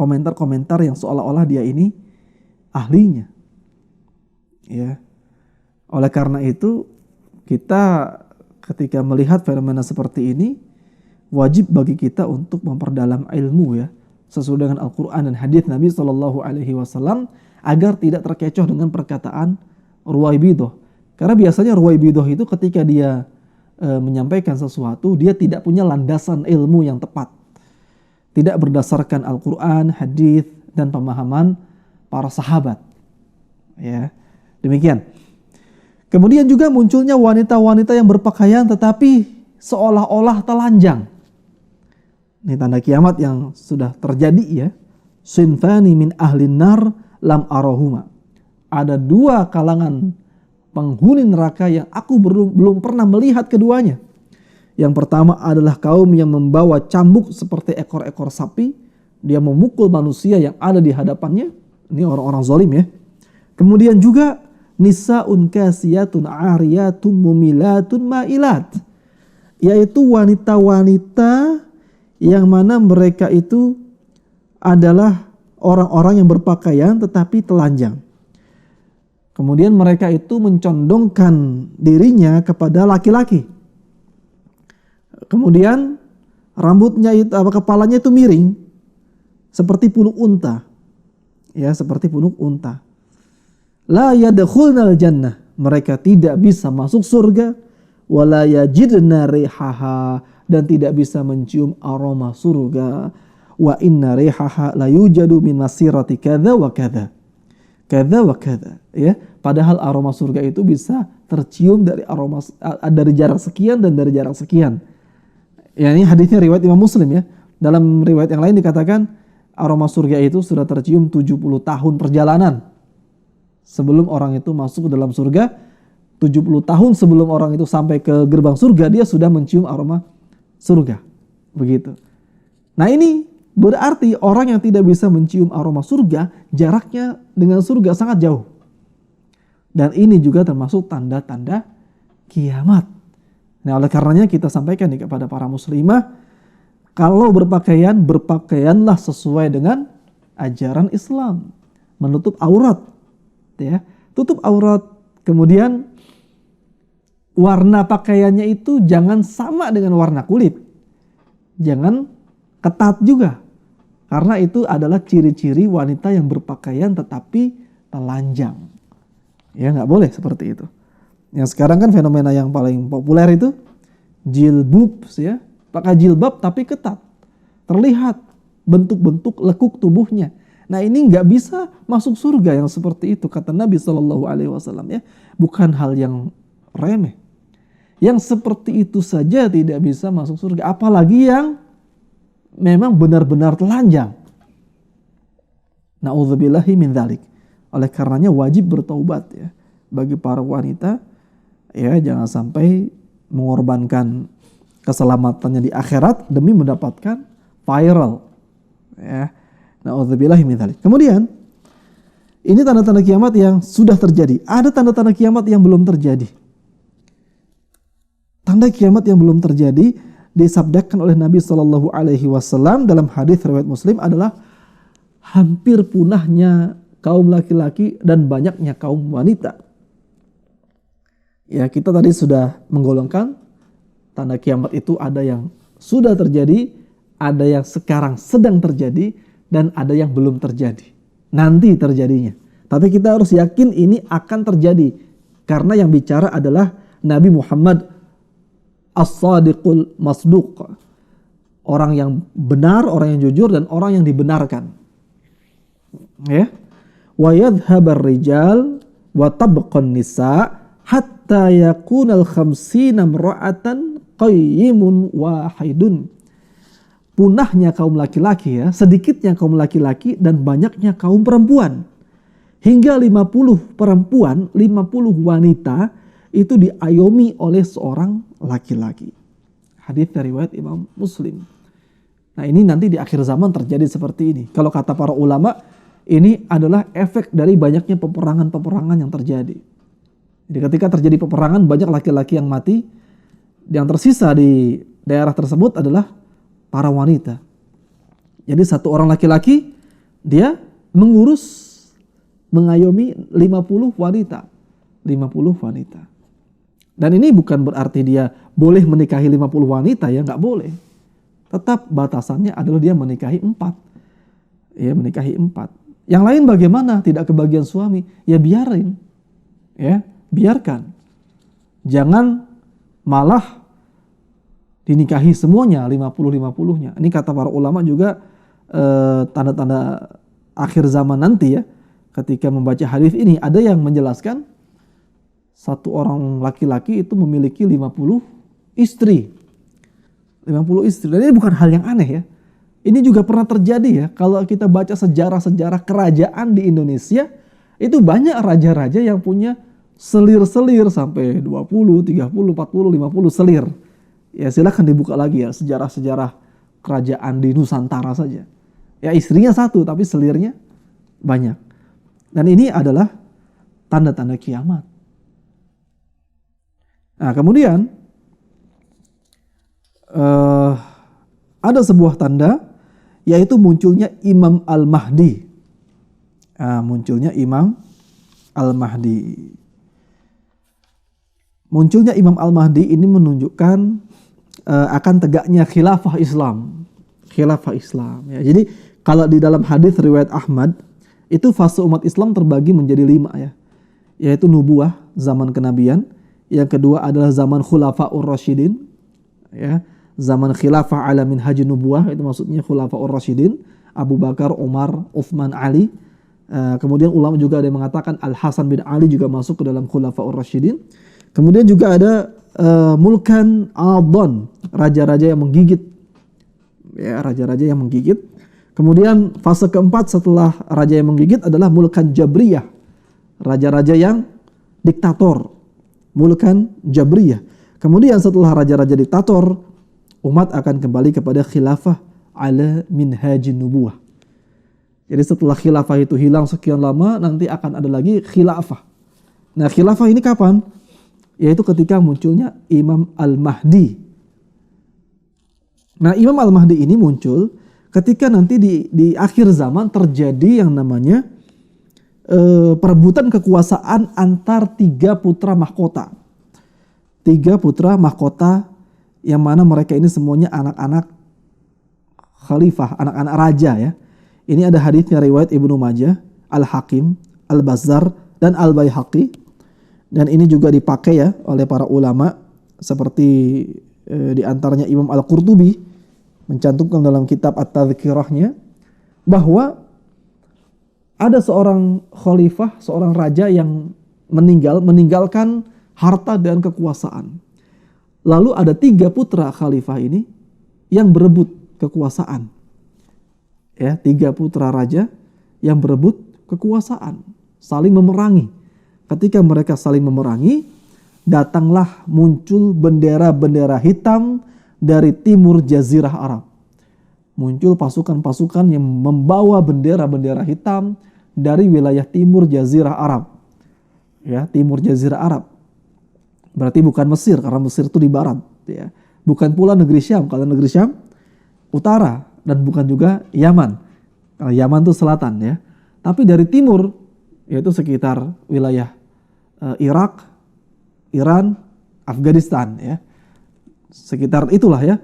komentar-komentar yang seolah-olah dia ini ahlinya. Ya. Oleh karena itu, kita ketika melihat fenomena seperti ini, wajib bagi kita untuk memperdalam ilmu ya, sesuai dengan Al-Quran dan hadis Nabi SAW, agar tidak terkecoh dengan perkataan ruwaibidah. Karena biasanya ruwaibidah itu ketika dia menyampaikan sesuatu, dia tidak punya landasan ilmu yang tepat, tidak berdasarkan Al-Quran, hadis dan pemahaman para sahabat. Ya, demikian. Kemudian juga munculnya wanita-wanita yang berpakaian tetapi seolah-olah telanjang. Ini tanda kiamat yang sudah terjadi ya. Sinfani min ahlin nar lam arahuma. Ada dua kalangan penghuni neraka yang aku belum pernah melihat keduanya. Yang pertama adalah kaum yang membawa cambuk seperti ekor-ekor sapi. Dia memukul manusia yang ada di hadapannya. Ini orang-orang zalim ya. Kemudian juga nisaun kasiyatun ariyatun mumilatun mailat. Yaitu wanita-wanita yang mana mereka itu adalah orang-orang yang berpakaian tetapi telanjang. Kemudian mereka itu mencondongkan dirinya kepada laki-laki. Kemudian rambutnya itu kepalanya itu miring seperti punuk unta. Ya, seperti punuk unta. La yadkhulnal jannah, mereka tidak bisa masuk surga. Wala yajidna rihaha, dan tidak bisa mencium aroma surga. Wa inna rihaha la yujadu min masirati kadza wa kadza. Kadza wa kadza, ya. Padahal aroma surga itu bisa tercium dari dari jarak sekian dan dari jarak sekian. Ya, ini hadisnya riwayat Imam Muslim ya. Dalam riwayat yang lain dikatakan aroma surga itu sudah tercium 70 tahun perjalanan sebelum orang itu masuk ke dalam surga. 70 tahun sebelum orang itu sampai ke gerbang surga, dia sudah mencium aroma surga. Begitu. Nah, ini berarti orang yang tidak bisa mencium aroma surga, jaraknya dengan surga sangat jauh. Dan ini juga termasuk tanda-tanda kiamat. Nah, oleh karenanya kita sampaikan nih kepada para muslimah, kalau berpakaian, berpakaianlah sesuai dengan ajaran Islam. Menutup aurat. Ya, tutup aurat. Kemudian warna pakaiannya itu jangan sama dengan warna kulit. Jangan ketat juga. Karena itu adalah ciri-ciri wanita yang berpakaian tetapi telanjang. Ya, nggak boleh seperti itu. Yang sekarang kan fenomena yang paling populer itu jilbab ya. Pakai jilbab tapi ketat. Terlihat bentuk-bentuk lekuk tubuhnya. Nah ini nggak bisa masuk surga yang seperti itu, kata Nabi SAW ya, bukan hal yang remeh. Yang seperti itu saja tidak bisa masuk surga, apalagi yang memang benar-benar telanjang. Na'udzubillahi min dzalik. Oleh karenanya wajib bertaubat ya bagi para wanita, ya jangan sampai mengorbankan keselamatannya di akhirat demi mendapatkan viral ya. Na'udzubillahi min dzalik. Kemudian ini tanda-tanda kiamat yang sudah terjadi. Ada tanda-tanda kiamat yang belum terjadi. Tanda kiamat yang belum terjadi disabdakan oleh Nabi SAW dalam hadis riwayat Muslim adalah hampir punahnya kaum laki-laki dan banyaknya kaum wanita. Ya, kita tadi sudah menggolongkan tanda kiamat itu ada yang sudah terjadi, ada yang sekarang sedang terjadi, dan ada yang belum terjadi. Nanti terjadinya. Tapi kita harus yakin ini akan terjadi. Karena yang bicara adalah Nabi Muhammad As-Sadiqul Masduq. Orang yang benar, orang yang jujur, dan orang yang dibenarkan. Ya. Wa yadhhabar rijal wa tabqan nisa hatta yakunal khamsina imra'atan qayyimun wahidun. Punahnya kaum laki-laki ya, sedikitnya kaum laki-laki dan banyaknya kaum perempuan. Hingga 50 perempuan, 50 wanita itu diayomi oleh seorang laki-laki. Hadis dari riwayat Imam Muslim. Nah ini nanti di akhir zaman terjadi seperti ini. Kalau kata para ulama, ini adalah efek dari banyaknya peperangan-peperangan yang terjadi. Jadi ketika terjadi peperangan, banyak laki-laki yang mati. Yang tersisa di daerah tersebut adalah para wanita. Jadi satu orang laki-laki dia mengurus, mengayomi 50 wanita. 50 wanita. Dan ini bukan berarti dia boleh menikahi 50 wanita ya, nggak boleh. Tetap batasannya adalah dia menikahi 4. Ya, menikahi 4. Yang lain bagaimana? Tidak kebagian suami. Ya biarin. Ya, biarkan. Jangan malah dinikahi semuanya 50-50-nya. Ini kata para ulama juga tanda-tanda akhir zaman nanti ya. Ketika membaca hadis ini ada yang menjelaskan satu orang laki-laki itu memiliki 50 istri. 50 istri. Dan ini bukan hal yang aneh ya. Ini juga pernah terjadi ya. Kalau kita baca sejarah-sejarah kerajaan di Indonesia, itu banyak raja-raja yang punya selir-selir sampai 20, 30, 40, 50 selir. Ya silakan dibuka lagi ya sejarah-sejarah kerajaan di Nusantara saja. Ya istrinya satu tapi selirnya banyak. Dan ini adalah tanda-tanda kiamat. Nah kemudian ada sebuah tanda yaitu munculnya Imam Al-Mahdi. Munculnya Imam Al-Mahdi. Munculnya Imam Al-Mahdi ini menunjukkan akan tegaknya khilafah Islam. Khilafah Islam. Ya. Jadi kalau di dalam hadis riwayat Ahmad, itu fase umat Islam terbagi menjadi 5 ya. Yaitu nubuah, zaman kenabian. Yang kedua adalah zaman khulafaur rasyidin. Ya. Zaman khilafah ala minhaj nubuah, itu maksudnya khulafaur rasyidin. Abu Bakar, Umar, Uthman, Ali. Kemudian ulama juga ada yang mengatakan Al-Hasan bin Ali juga masuk ke dalam khulafaur rasyidin. Kemudian juga ada mulkan adon, raja-raja yang menggigit. Ya, raja-raja yang menggigit. Kemudian fase keempat setelah raja yang menggigit adalah mulkan jabriyah. Raja-raja yang diktator. Mulkan jabriyah. Kemudian setelah raja-raja diktator, umat akan kembali kepada khilafah ala minhajin nubuwah. Jadi setelah khilafah itu hilang sekian lama, nanti akan ada lagi khilafah. Nah khilafah ini kapan? Yaitu ketika munculnya Imam Al-Mahdi. Nah Imam Al-Mahdi ini muncul ketika nanti di akhir zaman terjadi yang namanya perebutan kekuasaan antar 3 putra mahkota. 3 putra mahkota yang mana mereka ini semuanya anak-anak khalifah, anak-anak raja ya. Ini ada hadisnya riwayat Ibnu Majah, Al-Hakim, Al-Bazzar, dan Al-Baihaqi. Dan ini juga dipakai ya oleh para ulama seperti di antaranya Imam Al-Qurtubi mencantumkan dalam kitab At-Tadhkirahnya bahwa ada seorang khalifah, seorang raja yang meninggalkan harta dan kekuasaan. Lalu ada 3 putra khalifah ini yang berebut kekuasaan. Ya, 3 putra raja yang berebut kekuasaan, saling memerangi. Ketika mereka saling memerangi, datanglah muncul bendera-bendera hitam dari timur Jazirah Arab. Muncul pasukan-pasukan yang membawa bendera-bendera hitam dari wilayah timur Jazirah Arab. Ya, timur Jazirah Arab. Berarti bukan Mesir, karena Mesir itu di barat. Ya. Bukan pula negeri Syam, kalau negeri Syam utara, dan bukan juga Yaman. Kalau Yaman itu selatan ya. Tapi dari timur, yaitu sekitar wilayah Irak, Iran, Afghanistan ya. Sekitar itulah ya.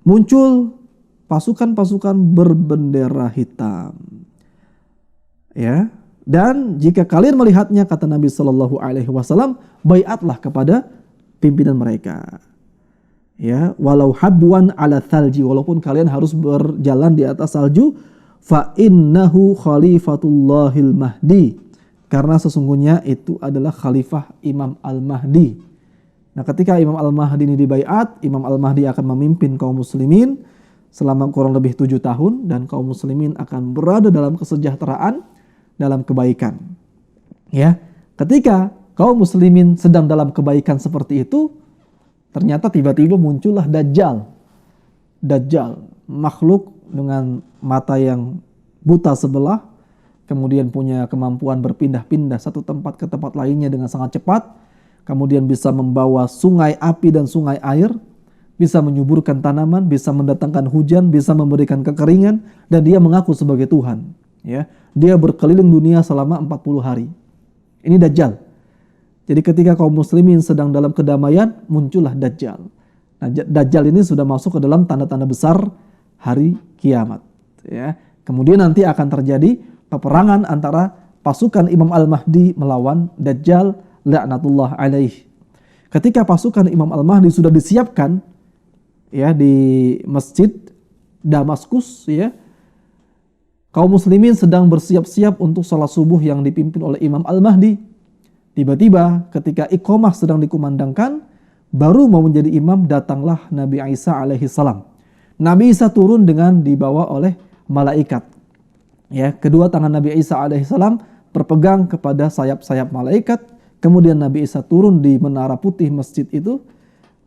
Muncul pasukan-pasukan berbendera hitam. Ya, dan jika kalian melihatnya, kata Nabi Shallallahu Alaihi Wasallam, baiatlah kepada pimpinan mereka. Ya, walau habwan ala thalji, walaupun kalian harus berjalan di atas salju, fa innahu khalifatullahil mahdi, karena sesungguhnya itu adalah khalifah Imam Al-Mahdi. Nah, ketika Imam Al-Mahdi ini dibaiat, Imam Al-Mahdi akan memimpin kaum muslimin selama kurang lebih 7 tahun, dan kaum muslimin akan berada dalam kesejahteraan, dalam kebaikan. Ya, ketika kaum muslimin sedang dalam kebaikan seperti itu, ternyata tiba-tiba muncullah Dajjal. Dajjal, makhluk dengan mata yang buta sebelah, kemudian punya kemampuan berpindah-pindah satu tempat ke tempat lainnya dengan sangat cepat, kemudian bisa membawa sungai api dan sungai air, bisa menyuburkan tanaman, bisa mendatangkan hujan, bisa memberikan kekeringan, dan dia mengaku sebagai Tuhan. Ya, dia berkeliling dunia selama 40 hari. Ini Dajjal. Jadi ketika kaum muslimin sedang dalam kedamaian, muncullah Dajjal. Nah, Dajjal ini sudah masuk ke dalam tanda-tanda besar hari kiamat. Ya, kemudian nanti akan terjadi peperangan antara pasukan Imam Al-Mahdi melawan Dajjal laknatullah alaih. Ketika pasukan Imam Al-Mahdi sudah disiapkan ya di Masjid Damaskus ya, kaum muslimin sedang bersiap-siap untuk salat subuh yang dipimpin oleh Imam Al-Mahdi. Tiba-tiba ketika iqamah sedang dikumandangkan, baru mau menjadi imam, datanglah Nabi Isa alaihi salam. Nabi Isa turun dengan dibawa oleh malaikat. Ya, kedua tangan Nabi Isa alaihi salam berpegang kepada sayap-sayap malaikat. Kemudian Nabi Isa turun di menara putih masjid itu.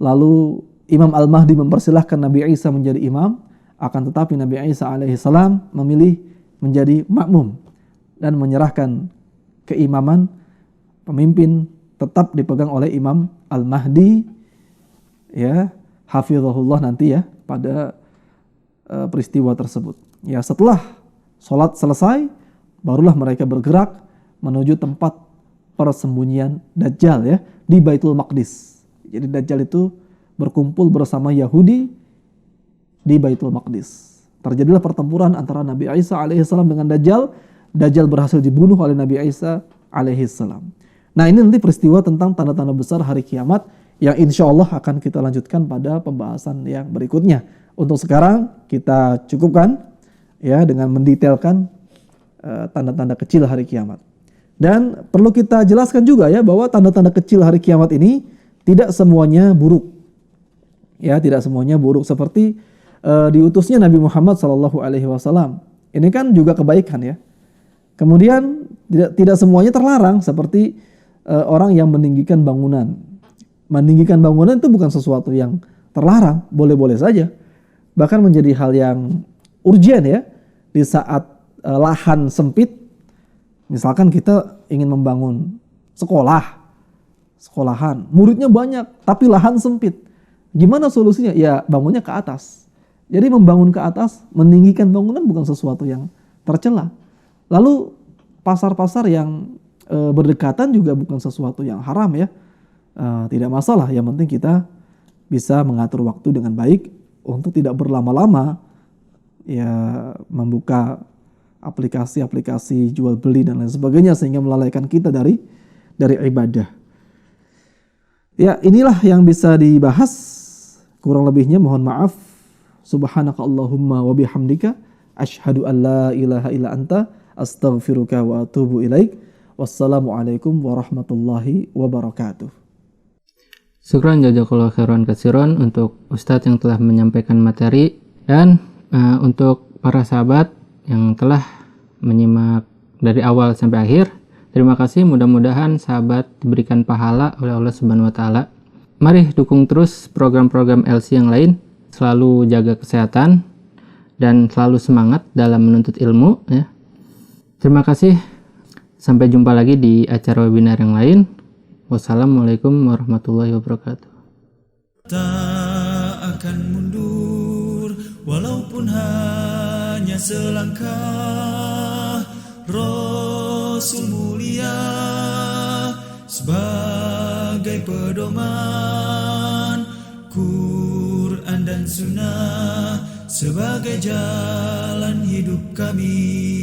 Lalu Imam Al-Mahdi mempersilahkan Nabi Isa menjadi imam. Akan tetapi Nabi Isa alaihi salam memilih menjadi makmum dan menyerahkan keimaman pemimpin tetap dipegang oleh Imam Al-Mahdi ya, hafizahullah nanti ya pada peristiwa tersebut. Ya, setelah sholat selesai, barulah mereka bergerak menuju tempat persembunyian Dajjal ya, di Baitul Maqdis. Jadi Dajjal itu berkumpul bersama Yahudi di Baitul Maqdis. Terjadilah pertempuran antara Nabi Isa alaihissalam dengan Dajjal. Dajjal berhasil dibunuh oleh Nabi Isa alaihissalam. Nah, ini nanti peristiwa tentang tanda-tanda besar hari kiamat yang insya Allah akan kita lanjutkan pada pembahasan yang berikutnya. Untuk sekarang kita cukupkan ya dengan mendetailkan tanda-tanda kecil hari kiamat. Dan perlu kita jelaskan juga ya bahwa tanda-tanda kecil hari kiamat ini tidak semuanya buruk. Ya, tidak semuanya buruk seperti diutusnya Nabi Muhammad SAW. Ini kan juga kebaikan ya. Kemudian tidak semuanya terlarang seperti orang yang meninggikan bangunan. Meninggikan bangunan itu bukan sesuatu yang terlarang, boleh-boleh saja. Bahkan menjadi hal yang urgen ya di saat lahan sempit. Misalkan kita ingin membangun sekolahan, muridnya banyak tapi lahan sempit. Gimana solusinya? Ya bangunnya ke atas. Jadi membangun ke atas, meninggikan bangunan bukan sesuatu yang tercela. Lalu pasar-pasar yang berdekatan juga bukan sesuatu yang haram ya. Tidak masalah, yang penting kita bisa mengatur waktu dengan baik untuk tidak berlama-lama ya membuka aplikasi-aplikasi jual beli dan lain sebagainya sehingga melalaikan kita dari ibadah. Ya, inilah yang bisa dibahas. Kurang lebihnya mohon maaf. Subhanaka Allahumma wa bihamdika asyhadu an la ilaha illa anta Astaghfiruka wa atubu ilaik. Wassalamualaikum warahmatullahi wabarakatuh. Syukran jazakallahu khairan katsiran untuk Ustadz yang telah menyampaikan materi, dan untuk para sahabat yang telah menyimak dari awal sampai akhir, terima kasih. Mudah-mudahan sahabat diberikan pahala oleh Allah Subhanahu wa taala. Mari dukung terus program-program LC yang lain, selalu jaga kesehatan dan selalu semangat dalam menuntut ilmu ya. Terima kasih. Sampai jumpa lagi di acara webinar yang lain. Wassalamualaikum warahmatullahi wabarakatuh. Tak akan mundur walaupun hanya selangkah. Rasul mulia sebagai pedoman, Quran dan Sunnah sebagai jalan hidup kami.